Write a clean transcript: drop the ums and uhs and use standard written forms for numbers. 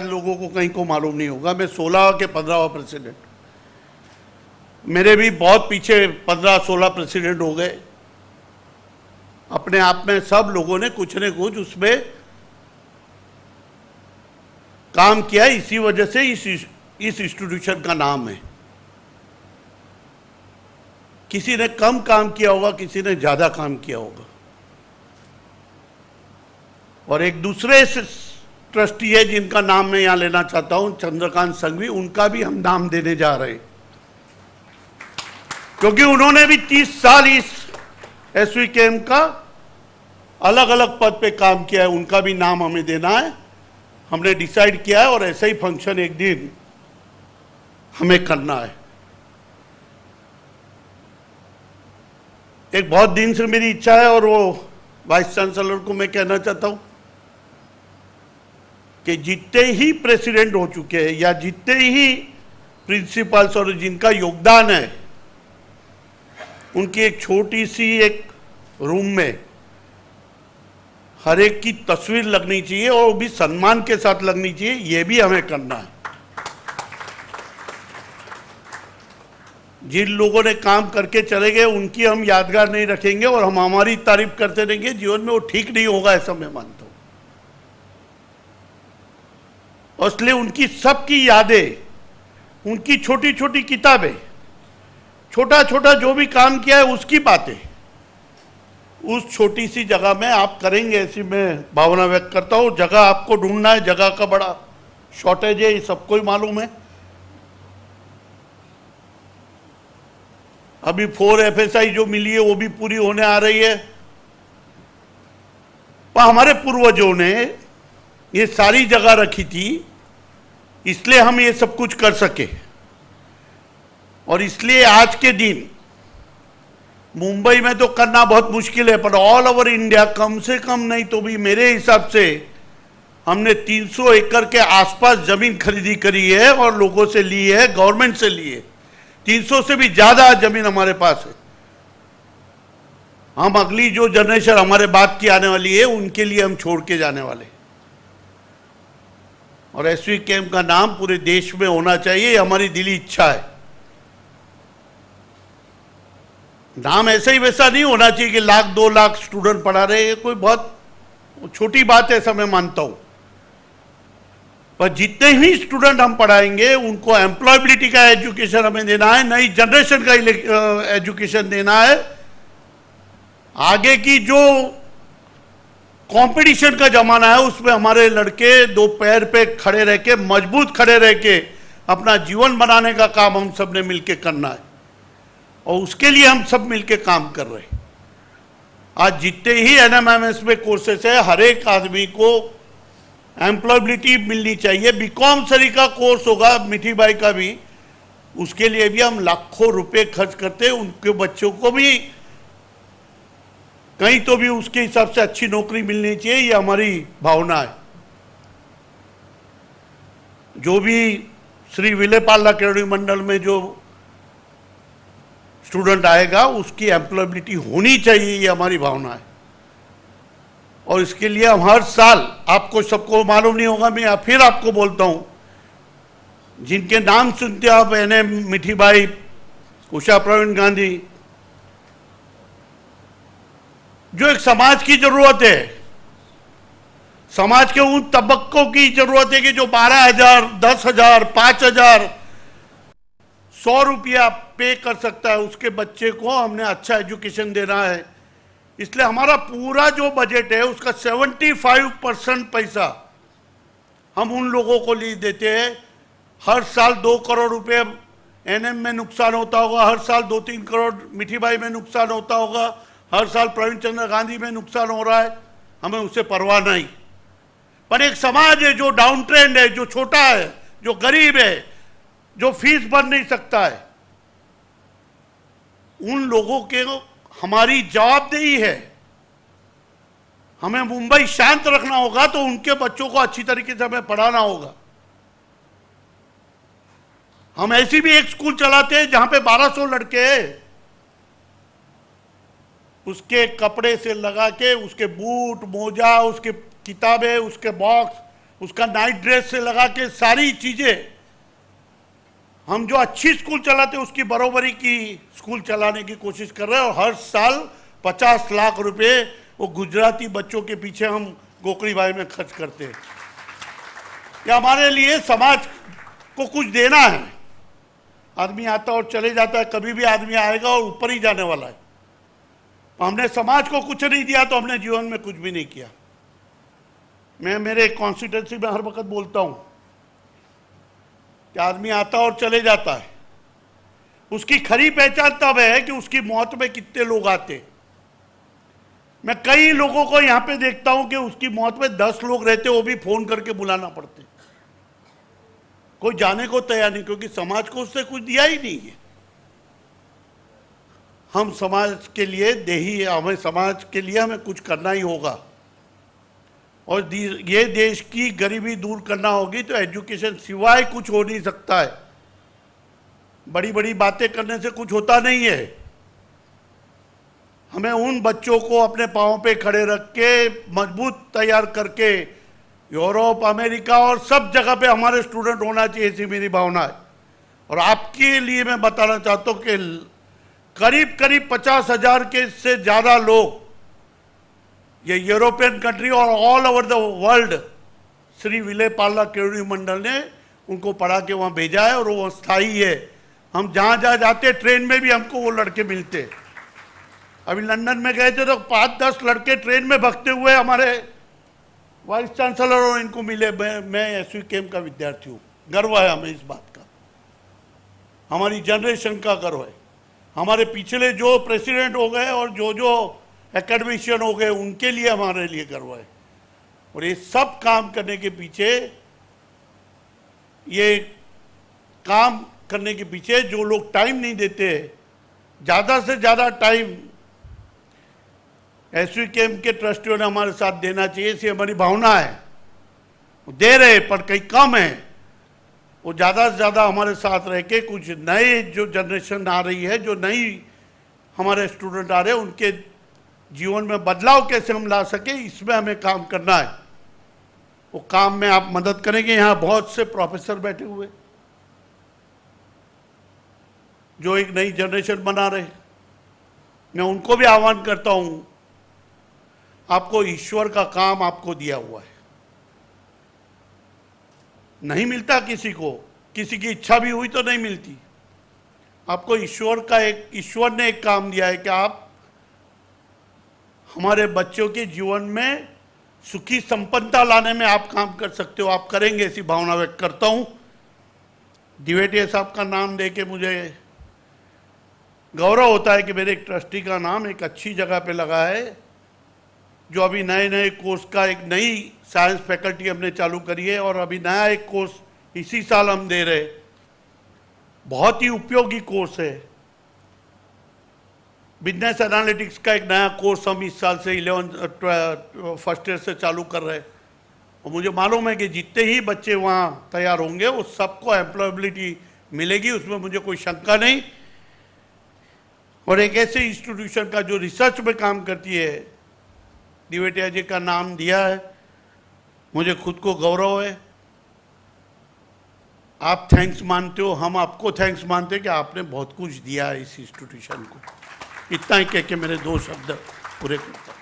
लोगों को कहीं को मालूम नहीं होगा, मैं 16 के 15वां प्रेसिडेंट, मेरे भी बहुत पीछे 15-16 प्रेसिडेंट हो गए। अपने आप में सब लोगों ने कुछ न कुछ उसमें काम किया, इसी वजह से इस इंस्टीट्यूशन का नाम है। किसी ने कम काम किया होगा, किसी ने ज्यादा काम किया होगा। और एक दूसरे ट्रस्टी है जिनका नाम मैं यहां लेना चाहता हूं, चंद्रकांत संघवी, उनका भी हम नाम देने जा रहे हैं, क्योंकि उन्होंने भी 30 साल इस एसवीकेएम का अलग अलग पद पे काम किया है। उनका भी नाम हमें देना है, हमने डिसाइड किया है, और ऐसा ही फंक्शन एक दिन हमें करना है। एक बहुत दिन से मेरी इच्छा है, और वो वाइस चांसलर को मैं कहना चाहता हूं कि जितने ही प्रेसिडेंट हो चुके हैं या जितने ही प्रिंसिपल्स और जिनका योगदान है, उनकी एक छोटी सी एक रूम में हर एक की तस्वीर लगनी चाहिए, और वो भी सम्मान के साथ लगनी चाहिए। ये भी हमें करना है। जिन लोगों ने काम करके चले गए उनकी हम यादगार नहीं रखेंगे और हम हमारी तारीफ करते रहेंगे जीवन में, वो ठीक नहीं होगा, ऐसा मैं मानता हूं। और इसलिए उनकी सबकी यादें, उनकी छोटी छोटी किताबें, छोटा छोटा जो भी काम किया है उसकी बातें उस छोटी सी जगह में आप करेंगे, ऐसी मैं भावना व्यक्त करता हूं। जगह आपको ढूंढना है, जगह का बड़ा शॉर्टेज है, ये सबको ही मालूम है। अभी 4 FSI जो मिली है वो भी पूरी होने आ रही है। पर हमारे पूर्वजों ने ये सारी जगह रखी थी, इसलिए हम ये सब कुछ कर सके। और इसलिए आज के दिन मुंबई में तो करना बहुत मुश्किल है, पर ऑल ओवर इंडिया कम से कम नहीं तो भी मेरे हिसाब से हमने 300 एकड़ के आसपास जमीन खरीदी करी है और लोगों से ली है, गवर्नमेंट से ली है। 300 से भी ज्यादा जमीन हमारे पास है। हम अगली जो जनरेशन हमारे बाद की आने वाली है उनके लिए हम छोड़ के जाने वाले। और एसवीकेएम का नाम पूरे देश में होना चाहिए, ये हमारी दिली इच्छा है। नाम ऐसा ही वैसा नहीं होना चाहिए कि 1,00,000-2 लाख स्टूडेंट पढ़ा रहे, ये कोई बहुत छोटी बात है, ऐसा मैं मानता हूं। पर जितने ही स्टूडेंट हम पढ़ाएंगे उनको एम्प्लॉयबिलिटी का एजुकेशन हमें देना है, नई जनरेशन का एजुकेशन देना है। आगे की जो कंपटीशन का जमाना है उसमें हमारे लड़के 2 पैर पे खड़े रह के, मजबूत खड़े रह के अपना जीवन बनाने का काम हम सब ने मिलकर करना है, और उसके लिए हम सब मिलकर काम कर रहे हैं। आज जितने ही NMMS में कोर्सेस है, हर एक आदमी को एम्प्लॉयबिलिटी मिलनी चाहिए। बीकॉम सरी का कोर्स होगा, मिठी बाई का भी, उसके लिए भी हम लाखों रुपए खर्च करते हैं। उनके बच्चों को भी कहीं तो भी उसके हिसाब से अच्छी नौकरी मिलनी चाहिए, ये हमारी भावना है। जो भी श्री विलेपार्ला केळवणी मंडल में जो स्टूडेंट आएगा उसकी एम्प्लॉयबिलिटी होनी चाहिए, ये हमारी भावना है। और इसके लिए हम हर साल, आपको सबको मालूम नहीं होगा, मैं फिर आपको बोलता हूं, जिनके नाम सुनते आप, NM मिठीबाई, उषा प्रवीण गांधी, जो एक समाज की जरूरत है, समाज के उन तबक्कों की जरूरत है कि जो 12,000, 10,000, 5,000, 100 रुपया पे कर सकता है, उसके बच्चे को हमने अच्छा एजुकेशन देना है। इसलिए हमारा पूरा जो बजट है उसका 75% पैसा हम उन लोगों को लिए देते हैं। हर साल 2 करोड़ रुपए NM में नुकसान होता होगा, हर साल 2-3 करोड़ मिठीबाई में नुकसान होता होगा, हर साल प्रवीण चंद्र गांधी में नुकसान हो रहा है, हमें उससे परवाह नहीं। पर एक समाज है जो डाउन ट्रेंड है, जो छोटा है, जो गरीब है, जो फीस भर नहीं सकता है, उन लोगों के हमारी जवाबदेही है। हमें मुंबई शांत रखना होगा तो उनके बच्चों को अच्छी तरीके से हमें पढ़ाना होगा। हम ऐसी भी एक स्कूल चलाते हैं जहां पे 1200 लड़के हैं, उसके कपड़े से लगा के, उसके बूट, मोजा, उसके किताबें, उसके बॉक्स उसका नाइट ड्रेस से लगा के सारी चीजें, हम जो अच्छी स्कूल चलाते उसकी बराबरी की स्कूल चलाने की कोशिश कर रहे हैं। और हर साल 50 लाख रुपए वो गुजराती बच्चों के पीछे हम गोकड़ी भाई में खर्च करते हैं। या हमारे लिए समाज को कुछ देना है। आदमी आता और चले जाता है, कभी भी आदमी आएगा और ऊपर ही जाने वाला है। हमने समाज को कुछ नहीं दिया तो हमने जीवन में कुछ भी नहीं किया। मैं मेरे कॉन्स्टिट्यूंसी में हर वक्त बोलता हूं कि आदमी आता और चले जाता है, उसकी खरी पहचान तब है कि उसकी मौत में कितने लोग आते। मैं कई लोगों को यहां पे देखता हूं कि उसकी मौत में 10 लोग रहते, वो भी फोन करके बुलाना पड़ते, कोई जाने को तैयार नहीं, क्योंकि समाज को उससे कुछ दिया ही नहीं है। हम समाज के लिए देही, हमें समाज के लिए हमें कुछ करना ही होगा। और ये देश की गरीबी दूर करना होगी तो एजुकेशन सिवाय कुछ हो नहीं सकता है। बड़ी बड़ी बातें करने से कुछ होता नहीं है। हमें उन बच्चों को अपने पांव पे खड़े रख के मजबूत तैयार करके यूरोप, अमेरिका और सब जगह पे हमारे स्टूडेंट होना चाहिए, ऐसी मेरी भावना है। और आपके लिए मैं बताना चाहता हूं कि करीब करीब 50,000 के से ज्यादा लोग ये यूरोपियन कंट्री और all over the world Shri Vile Parle Kevadi Mandal ने उनको पढ़ा के वहाँ भेजा है और वो स्थायी है। हम जहाँ जहाँ जाते ट्रेन में भी हमको वो लड़के मिलते। अभी लंदन में गए थे तो 5-10 लड़के ट्रेन में भगते हुए हमारे वाइस चांसलर और इनको मिले। मैं SUKM का विद्यार्थी हूँ, गर्व है हमें इस बात का, हमारी जनरेशन का गर्व है। हमारे पिछले जो प्रेसिडेंट हो गए और जो एकेडमिशियन हो गए उनके लिए हमारे लिए गर्व है। और ये सब काम करने के पीछे, ये काम करने के पीछे जो लोग टाइम नहीं देते, ज़्यादा से ज़्यादा टाइम SUKM के ट्रस्टियों ने हमारे साथ देना चाहिए, ऐसी हमारी भावना है। वो दे रहे पर कहीं कम है। वो ज़्यादा से ज़्यादा हमारे साथ रह के कुछ नए जो जनरेशन आ रही है, जो नई हमारे स्टूडेंट आ रहे हैं, उनके जीवन में बदलाव कैसे हम ला सके, इसमें हमें काम करना है। वो काम में आप मदद करेंगे। यहाँ बहुत से प्रोफेसर बैठे हुए जो एक नई जनरेशन बना रहे, मैं उनको भी आह्वान करता हूं, आपको ईश्वर का काम आपको दिया हुआ है, नहीं मिलता किसी को, किसी की इच्छा भी हुई तो नहीं मिलती। आपको ईश्वर ने एक काम दिया है कि आप हमारे बच्चों के जीवन में सुखी संपन्नता लाने में आप काम कर सकते हो। आप करेंगे ऐसी भावना व्यक्त करता हूं। दिवेटिया साहब का नाम देके मुझे गौरव होता है कि मेरे एक ट्रस्टी का नाम एक अच्छी जगह पे लगा है, जो अभी नए नए कोर्स का एक नई साइंस फैकल्टी हमने चालू करी है और अभी नया एक कोर्स इसी साल हम दे रहे। बहुत ही उपयोगी कोर्स है। बिजनेस एनालिटिक्स का एक नया कोर्स हम इस साल से फर्स्ट ईयर से चालू कर रहे हैं। और मुझे मालूम है कि जितने ही बच्चे वहाँ तैयार होंगे वो सबको एम्प्लॉयबिलिटी मिलेगी, उसमें मुझे कोई शंका नहीं। और एक ऐसे इंस्टीट्यूशन का जो रिसर्च में काम करती है, दिवेटिया जी का नाम दिया है, मुझे खुद को गौरव है। आप थैंक्स मानते हो, हम आपको थैंक्स मानते हैं कि आपने बहुत कुछ दिया है इस इंस्टीट्यूशन को। इतना ही कह के मेरे 2 शब्द पूरे करता हूं।